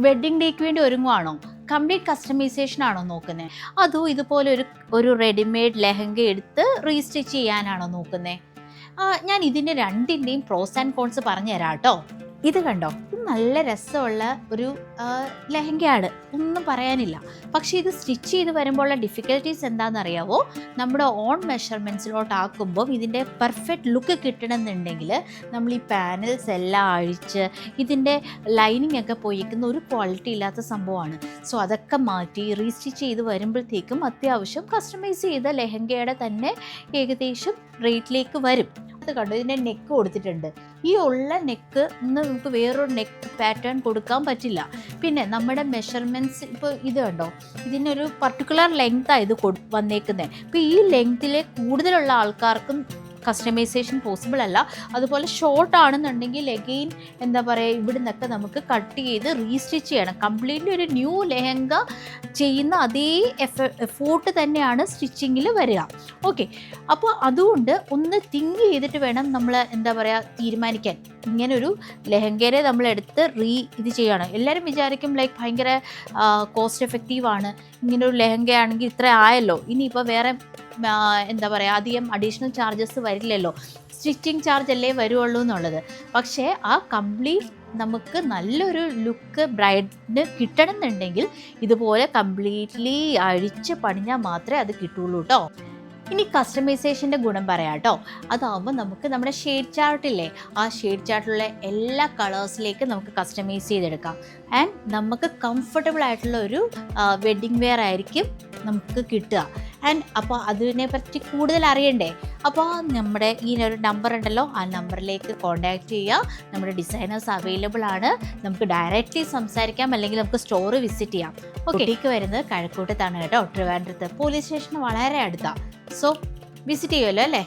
Wedding ഡേക്ക് വേണ്ടി ഒരുങ്ങുവാണോ, complete customisation ആണോ നോക്കുന്നത്, അതോ ഇതുപോലെ ഒരു റെഡിമെയ്ഡ് ലെഹങ്ക എടുത്ത് റീസ്റ്റിച്ച് ചെയ്യാനാണോ നോക്കുന്നത്? ഞാൻ ഇതിൻ്റെ രണ്ടിൻ്റെയും പ്രോസ് ആൻഡ് കോൺസ് പറഞ്ഞു തരാം കേട്ടോ. ഇത് കണ്ടോ, ഇത് നല്ല രസമുള്ള ഒരു ലെഹങ്കയാണ്, ഒന്നും പറയാനില്ല. പക്ഷേ ഇത് സ്റ്റിച്ച് ചെയ്ത് വരുമ്പോഴുള്ള ഡിഫിക്കൽട്ടീസ് എന്താണെന്ന് അറിയാവോ? നമ്മുടെ ഓൺ മെഷർമെൻറ്റ്സിലോട്ടാക്കുമ്പം ഇതിൻ്റെ പെർഫെക്റ്റ് ലുക്ക് കിട്ടണമെന്നുണ്ടെങ്കിൽ നമ്മൾ ഈ പാനൽസ് എല്ലാം അഴിച്ച് ഇതിൻ്റെ ലൈനിങ് ഒക്കെ പോയിരിക്കുന്ന ഒരു ക്വാളിറ്റി ഇല്ലാത്ത സംഭവമാണ്. സോ അതൊക്കെ മാറ്റി റീസ്റ്റിച്ച് ചെയ്ത് വരുമ്പോഴത്തേക്കും അത്യാവശ്യം കസ്റ്റമൈസ് ചെയ്ത ലെഹങ്കയുടെ തന്നെ ഏകദേശം റേറ്റിലേക്ക് വരും. അത് കണ്ടു, ഇതിൻ്റെ നെക്ക് കൊടുത്തിട്ടുണ്ട്. ഈ ഉള്ള നെക്ക് നമുക്ക് വേറൊരു നെക്ക് പാറ്റേൺ കൊടുക്കാൻ പറ്റില്ല. പിന്നെ നമ്മുടെ മെഷർമെൻറ്റ്സ് ഇപ്പോൾ ഇത് കണ്ടോ, ഇതിനൊരു പർട്ടിക്കുലർ ലെങ്ത്താണ് ഇത് വന്നേക്കുന്നത്. ഇപ്പോൾ ഈ ലെങ്ത്തിലെ കൂടുതലുള്ള ആൾക്കാർക്കും കസ്റ്റമൈസേഷൻ പോസിബിൾ അല്ല. അതുപോലെ ഷോർട്ട് ആണെന്നുണ്ടെങ്കിൽ എഗെയിൻ എന്താ പറയുക, ഇവിടെ നിന്നൊക്കെ നമുക്ക് കട്ട് ചെയ്ത് റീസ്റ്റിച്ച് ചെയ്യണം. കംപ്ലീറ്റ്ലി ഒരു ന്യൂ ലെഹങ്ക ചെയ്യുന്ന അതേ എഫോർട്ട് തന്നെയാണ് സ്റ്റിച്ചിങ്ങിൽ വരിക. ഓക്കെ, അപ്പോൾ അതുകൊണ്ട് ഒന്ന് തിങ്ക് ചെയ്തിട്ട് വേണം നമ്മൾ എന്താ പറയുക തീരുമാനിക്കാൻ. ഇങ്ങനൊരു ലെഹങ്കേനെ നമ്മളെടുത്ത് ഇത് ചെയ്യണം. എല്ലാവരും വിചാരിക്കും ലൈക്ക് ഭയങ്കര കോസ്റ്റ് എഫക്റ്റീവാണ്, ഇങ്ങനൊരു ലെഹങ്കയാണെങ്കിൽ ഇത്ര ആയല്ലോ, ഇനിയിപ്പോൾ വേറെ എന്താ പറയുക അധികം അഡീഷണൽ ചാർജസ് വരില്ലല്ലോ, സ്റ്റിച്ചിങ് ചാർജ് അല്ലേ വരുള്ളൂ എന്നുള്ളത്. പക്ഷേ ആ കംപ്ലീറ്റ് നമുക്ക് നല്ലൊരു ലുക്ക് ബ്രൈഡിന് കിട്ടണം എന്നുണ്ടെങ്കിൽ ഇതുപോലെ കംപ്ലീറ്റ്ലി അഴിച്ച് പണിഞ്ഞാൽ മാത്രമേ അത് കിട്ടുള്ളൂ കേട്ടോ. ഇനി കസ്റ്റമൈസേഷൻ്റെ ഗുണം പറയാം കേട്ടോ. അതാകുമ്പോൾ നമുക്ക് നമ്മുടെ ഷെയ്ഡ് ചാർട്ടില്ലേ, ആ ഷെയ്ഡ് ചാർട്ടിലുള്ള എല്ലാ കളേഴ്സിലേക്ക് നമുക്ക് കസ്റ്റമൈസ് ചെയ്തെടുക്കാം. ആൻഡ് നമുക്ക് കംഫർട്ടബിൾ ആയിട്ടുള്ള ഒരു വെഡ്ഡിങ് വെയർ ആയിരിക്കും നമുക്ക് കിട്ടുക. ആൻഡ് അപ്പോൾ അതിനെപ്പറ്റി കൂടുതൽ അറിയണ്ടേ, അപ്പോൾ നമ്മുടെ ഈ ഒരു നമ്പർ ഉണ്ടല്ലോ, ആ നമ്പറിലേക്ക് കോൺടാക്റ്റ് ചെയ്യുക. നമ്മുടെ ഡിസൈനേഴ്സ് അവൈലബിൾ ആണ്, നമുക്ക് ഡയറക്റ്റ്ലി സംസാരിക്കാം, അല്ലെങ്കിൽ നമുക്ക് സ്റ്റോർ വിസിറ്റ് ചെയ്യാം. ബുട്ടീക്ക് വരുന്നത് കഴക്കൂട്ടത്താണ് കേട്ടോ, ട്രിവാൻഡ്രത്ത്. പോലീസ് സ്റ്റേഷൻ വളരെ അടുത്താണ്. സോ വിസിറ്റ് ചെയ്യുമല്ലോ അല്ലേ.